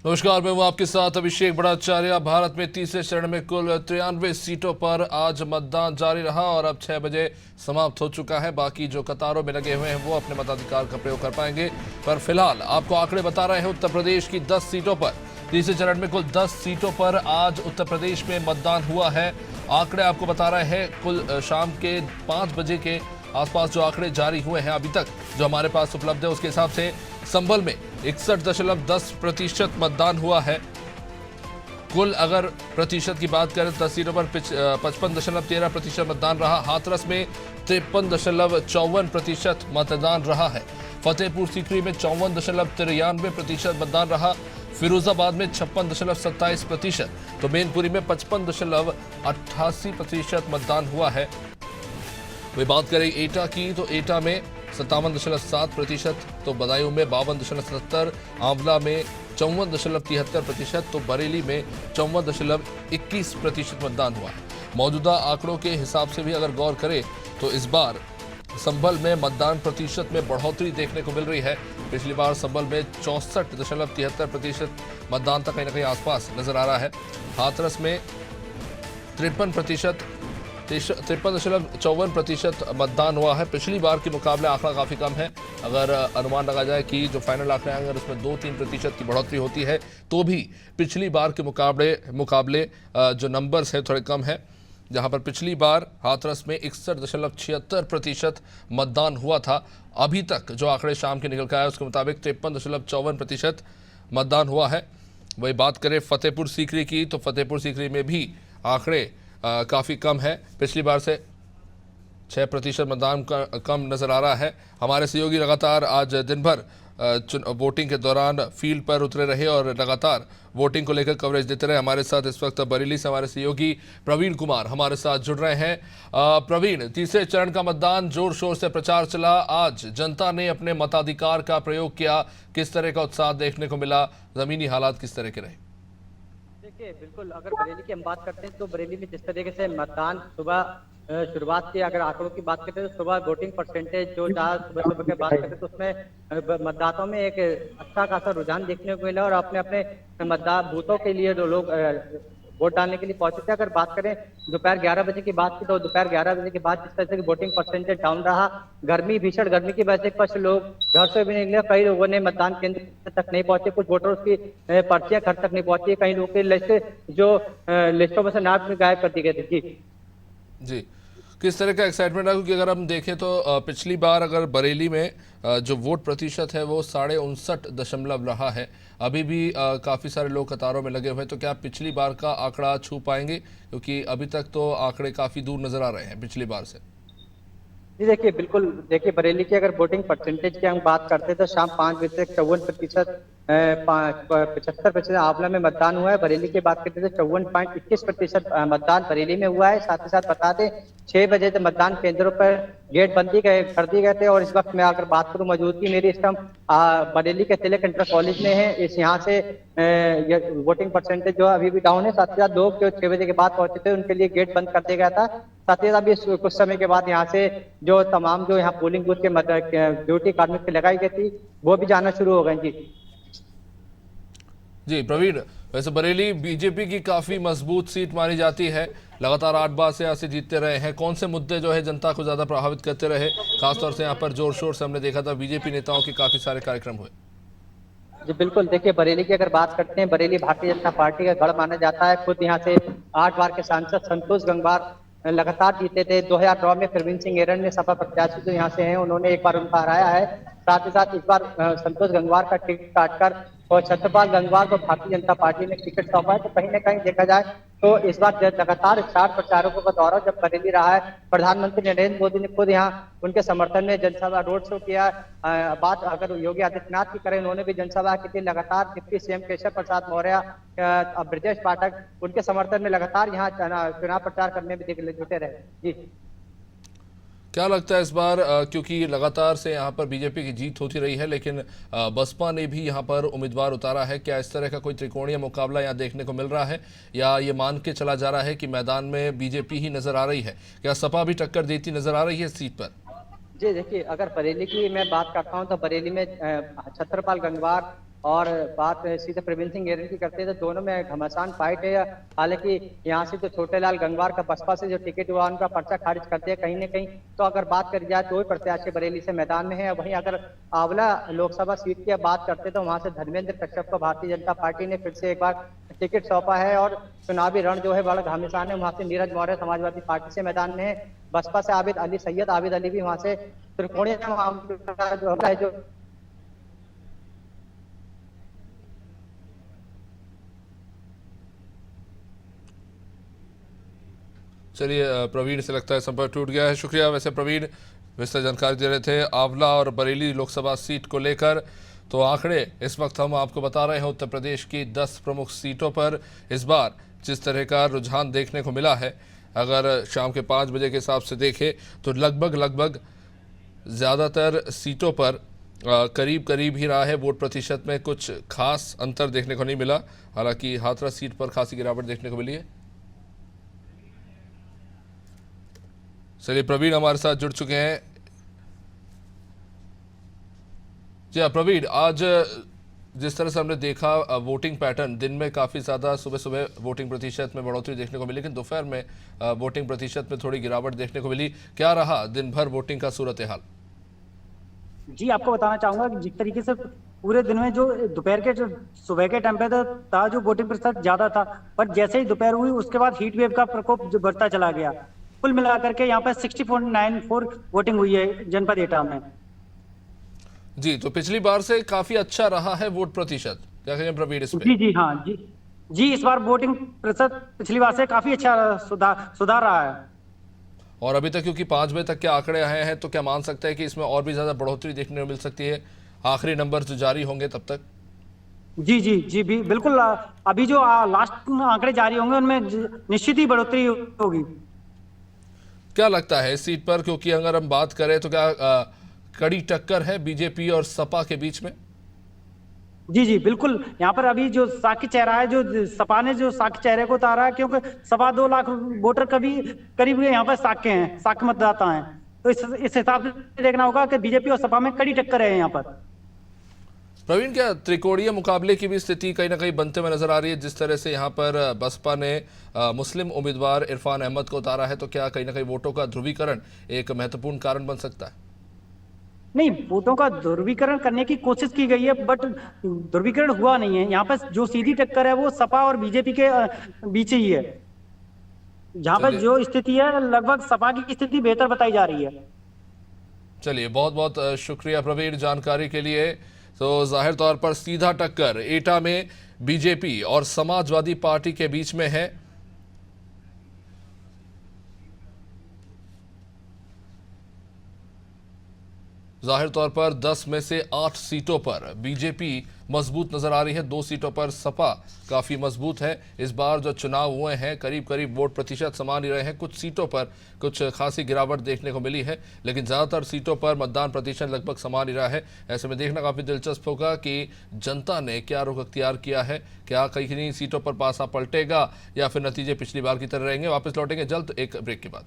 नमस्कार, मैं हूं आपके साथ अभिषेक बड़ाचार्य। भारत में तीसरे चरण में कुल 93 सीटों पर आज मतदान जारी रहा और अब 6 बजे समाप्त हो चुका है। बाकी जो कतारों में लगे हुए हैं वो अपने मताधिकार का प्रयोग कर पाएंगे। पर फिलहाल आपको आंकड़े बता रहे हैं उत्तर प्रदेश की 10 सीटों पर, तीसरे चरण में कुल 10 सीटों पर आज उत्तर प्रदेश में मतदान हुआ है। आंकड़े आपको बता रहे हैं कुल शाम के 5 बजे के आसपास जो आंकड़े जारी हुए हैं अभी तक जो हमारे पास उपलब्ध है उसके हिसाब से संभल में 61.10% मतदान हुआ है। कुल अगर प्रतिशत की बात करें 10 सीटों पर 55.13% मतदान रहा। हाथरस में 53.54% मतदान रहा है। फतेहपुर सीकरी में 54.93% मतदान रहा। फिरोजाबाद में 56.27%, तो मैनपुरी में 55.88% मतदान हुआ है। वही बात करें एटा की तो एटा में 57.7%, तो बदायूं में 52.70%, आंवला में 54.73%, तो बरेली में 54.21% मतदान हुआ है। मौजूदा आंकड़ों के हिसाब से भी अगर गौर करें तो इस बार संभल में मतदान प्रतिशत में बढ़ोतरी देखने को मिल रही है। पिछली बार संभल में 64.73% मतदान तक कहीं ना कहीं आसपास नजर आ रहा है। हाथरस में 53.54% मतदान हुआ है। पिछली बार के मुकाबले आंकड़ा काफ़ी कम है। अगर अनुमान लगा जाए कि जो फाइनल आंकड़े आएंगे अगर उसमें 2-3% की बढ़ोतरी होती है तो भी पिछली बार के मुकाबले जो नंबर्स हैं थोड़े कम है। जहां पर पिछली बार हाथरस में 61.76% मतदान हुआ था। अभी तक जो आंकड़े शाम के निकल के आए उसके मुताबिक 53.54% मतदान हुआ है। वही बात करें फतेहपुर सीकरी की तो फतेहपुर सीकरी में भी आंकड़े काफ़ी कम है। पिछली बार से 6% मतदान कम नज़र आ रहा है। हमारे सहयोगी लगातार आज दिन भर वोटिंग के दौरान फील्ड पर उतरे रहे और लगातार वोटिंग को लेकर कवरेज देते रहे। हमारे साथ इस वक्त बरेली से हमारे सहयोगी प्रवीण कुमार हमारे साथ जुड़ रहे हैं। प्रवीण, तीसरे चरण का मतदान जोर शोर से प्रचार चला। आज जनता ने अपने मताधिकार का प्रयोग किया। किस तरह का उत्साह देखने को मिला? ज़मीनी हालात किस तरह के रहे? देखिए, बिल्कुल अगर बरेली की हम बात करते हैं तो बरेली में जिस तरीके से मतदान सुबह शुरुआत की अगर आंकड़ों की बात करते हैं तो सुबह वोटिंग परसेंटेज जो जहाँ सुबह सुबह की बात करते हैं तो उसमें मतदाताओं में एक अच्छा खासा रुझान देखने को मिला और अपने अपने मतदान बूथों के लिए जो लोग वोट डालने के लिए पहुंचे थे। अगर बात करें दोपहर 11 बजे की बात की तो दोपहर 11 बजे के बाद जिस तरह से वोटिंग परसेंटेज डाउन रहा, भीषण गर्मी की वजह से कुछ लोग घर से भी नहीं निकले, कई लोगों ने मतदान केंद्र तक नहीं पहुंचे, कुछ वोटर्स की पर्चियां घर तक नहीं पहुंची, कई लोगों की लिस्ट जो लिस्टों में से नाम गायब कर दी गई थी। जी, किस तरह का एक्साइटमेंट है? क्योंकि अगर हम देखें तो पिछली बार अगर बरेली में जो वोट प्रतिशत है वो 59.5% रहा है। अभी भी काफ़ी सारे लोग कतारों में लगे हुए हैं, तो क्या पिछली बार का आंकड़ा छू पाएंगे? क्योंकि अभी तक तो आंकड़े काफ़ी दूर नज़र आ रहे हैं पिछली बार से। जी देखिए, बिल्कुल देखिए, बरेली की अगर वोटिंग परसेंटेज की हम बात करते हैं तो शाम 5 बजे तक 54%, 75% आंवला में मतदान हुआ है। बरेली की बात करते हैं तो 54.21% मतदान बरेली में हुआ है। साथ ही साथ बता दें 6 बजे तक मतदान केंद्रों पर गेट कर दिए गए थे और इस वक्त मैं अगर बात करूं मौजूदगी मेरी इस टाइम बरेली के तिलक इंटर कॉलेज में है। इस यहाँ से वोटिंग परसेंटेज जो अभी भी डाउन है। साथ ही साथ लोग जो 6 बजे के बाद पहुंचे थे उनके लिए गेट बंद कर दिया गया था। साथ ही साथ अभी कुछ समय के बाद यहाँ से जो तमाम जो यहाँ पोलिंग बूथ के ड्यूटी कार्मिक लगाई गई थी वो भी जाना शुरू हो गए। जी प्रवीण, वैसे बरेली बीजेपी की काफ़ी मजबूत सीट मानी जाती है। लगातार 8 बार से यहाँ से जीतते रहे हैं। कौन से मुद्दे जो है जनता को ज़्यादा प्रभावित करते रहे? खासतौर से यहाँ पर जोर शोर से हमने देखा था बीजेपी नेताओं के काफ़ी सारे कार्यक्रम हुए। जी बिल्कुल, देखिए बरेली की अगर बात करते हैं, बरेली भारतीय जनता पार्टी का गढ़ माना जाता है। खुद यहाँ से 8 बार के सांसद संतोष गंगवार लगातार जीते थे। 2009 में प्रवीण सिंह एरन ने सपा प्रत्याशी जो यहाँ से हैं उन्होंने एक बार उनका हराया है। साथ ही साथ इस बार संतोष गंगवार का टिकट काटकर और छत्रपाल गंगवार को भारतीय जनता पार्टी ने टिकट सौंपा है। तो कहीं ना कहीं देखा जाए तो इस बार लगातार स्टार प्रचारकों का दौरा जब बरेली रहा है, प्रधानमंत्री नरेंद्र मोदी ने खुद यहाँ उनके समर्थन में जनसभा रोड शो किया। बात अगर योगी आदित्यनाथ की करें, उन्होंने भी जनसभा की थी। लगातार डिप्टी सीएम केशव प्रसाद मौर्य, ब्रजेश पाठक उनके समर्थन में लगातार यहाँ चुनाव प्रचार करने में जुटे रहे। जी क्या लगता है इस बार, क्योंकि लगातार से यहाँ पर बीजेपी की जीत होती रही है लेकिन बसपा ने भी यहाँ पर उम्मीदवार उतारा है, क्या इस तरह का कोई त्रिकोणीय मुकाबला यहाँ देखने को मिल रहा है या ये मान के चला जा रहा है कि मैदान में बीजेपी ही नजर आ रही है? क्या सपा भी टक्कर देती नजर आ रही है इस सीट पर? जी देखिए, अगर बरेली की मैं बात करता हूँ तो बरेली में छत्रपाल गंगवार और बात सीधे प्रवीण सिंह एरन की करते हैं तो दोनों में घमासान फाइट है। हालांकि यहाँ से जो छोटेलाल गंगवार का बसपा से जो टिकट हुआ उनका पर्चा खारिज कर दिया कहीं न कहीं। तो अगर बात करी जाए दो ही प्रत्याशी बरेली से मैदान में है। वहीं अगर आंवला लोकसभा सीट की बात करते तो वहां से धर्मेंद्र कश्यप को भारतीय जनता पार्टी ने फिर से एक बार टिकट सौंपा है और चुनावी रण जो है बड़ा घमासान है। वहां से नीरज मौर्य समाजवादी पार्टी से मैदान में है। बसपा से आबिद अली सैयद आबिद अली भी वहां से त्रिकोणीय जो है जो चलिए प्रवीण से लगता है संपर्क टूट गया है। शुक्रिया वैसे प्रवीण, विस्तृत जानकारी दे रहे थे आंवला और बरेली लोकसभा सीट को लेकर। तो आंकड़े इस वक्त हम आपको बता रहे हैं उत्तर प्रदेश की 10 प्रमुख सीटों पर इस बार जिस तरह का रुझान देखने को मिला है। अगर शाम के 5 बजे के हिसाब से देखें तो लगभग ज़्यादातर सीटों पर करीब ही रहा है। वोट प्रतिशत में कुछ खास अंतर देखने को नहीं मिला। हालांकि हाथरस सीट पर खासी गिरावट देखने को मिली है। चलिए प्रवीण हमारे साथ जुड़ चुके हैं। जी हाँ प्रवीण, आज जिस तरह से हमने देखा वोटिंग पैटर्न, दिन में काफ़ी ज़्यादा सुबह वोटिंग प्रतिशत में बढ़ोतरी देखने को मिली, लेकिन दोपहर में वोटिंग प्रतिशत में थोड़ी गिरावट देखने को मिली। क्या रहा दिन भर वोटिंग का सूरत हाल? जी आपको बताना चाहूंगा कि जिस तरीके से पूरे दिन में जो दोपहर के जो सुबह के टाइम पे था जो वोटिंग प्रतिशत ज्यादा था, पर जैसे ही दोपहर हुई उसके बाद हीट वेव का प्रकोप जो बढ़ता चला गया। कुल मिलाकर के यहाँ पे 60.94 वोटिंग हुई है जनपद एटा में। जी, तो पिछली बार से काफी अच्छा रहा है वोट प्रतिशत, क्या कहें प्रवीण इस पे? जी हाँ जी इस बार वोटिंग प्रतिशत पिछली बार से काफी अच्छा सुधार रहा है। और अभी तक क्योंकि 5 बजे तक के आंकड़े आए हैं तो क्या मान सकते हैं कि इसमें और भी ज्यादा बढ़ोतरी देखने को मिल सकती है आखिरी नंबर जो जारी होंगे तब तक? जी भी बिल्कुल। अभी जो लास्ट आंकड़े जारी होंगे उनमें निश्चित ही बढ़ोतरी होगी। क्या लगता है इस सीट पर, क्योंकि अगर हम बात करें तो क्या कड़ी टक्कर है बीजेपी और सपा के बीच में? जी बिल्कुल। यहाँ पर अभी जो साकी चेहरा है, जो सपा ने जो साकी चेहरे को उतारा है, क्योंकि 2.25 लाख वोटर करीब यहाँ पर साके मतदाता हैं। तो इस हिसाब से देखना होगा कि बीजेपी और सपा में कड़ी टक्कर है यहाँ पर। प्रवीण, क्या त्रिकोणीय मुकाबले की भी स्थिति कहीं ना कहीं बनते हुए नजर आ रही है? जिस तरह से यहाँ पर बसपा ने मुस्लिम उम्मीदवार इरफान अहमद को उतारा है, तो क्या कहीं ना कहीं वोटों का ध्रुवीकरण एक महत्वपूर्ण कारण बन सकता है? नहीं, वोटों का ध्रुवीकरण करने की कोशिश की गई है, बट ध्रुवीकरण हुआ नहीं है। यहाँ पर जो सीधी टक्कर है वो सपा और बीजेपी के बीच ही है। जहाँ पर जो स्थिति है लगभग सपा की स्थिति बेहतर बताई जा रही है। चलिए, बहुत बहुत शुक्रिया प्रवीण जानकारी के लिए। तो जाहिर तौर पर सीधा टक्कर एटा में बीजेपी और समाजवादी पार्टी के बीच में है। जाहिर तौर पर 10 में से 8 सीटों पर बीजेपी मजबूत नजर आ रही है, 2 सीटों पर सपा काफी मजबूत है। इस बार जो चुनाव हुए हैं करीब वोट प्रतिशत समान ही रहे हैं। कुछ सीटों पर कुछ खासी गिरावट देखने को मिली है, लेकिन ज्यादातर सीटों पर मतदान प्रतिशत लगभग समान ही रहा है। ऐसे में देखना काफी दिलचस्प होगा कि जनता ने क्या रुख अख्तियार किया है। क्या कहीं सीटों पर पासा पलटेगा या फिर नतीजे पिछली बार की तरह रहेंगे? वापस लौटेंगे जल्द एक ब्रेक के बाद।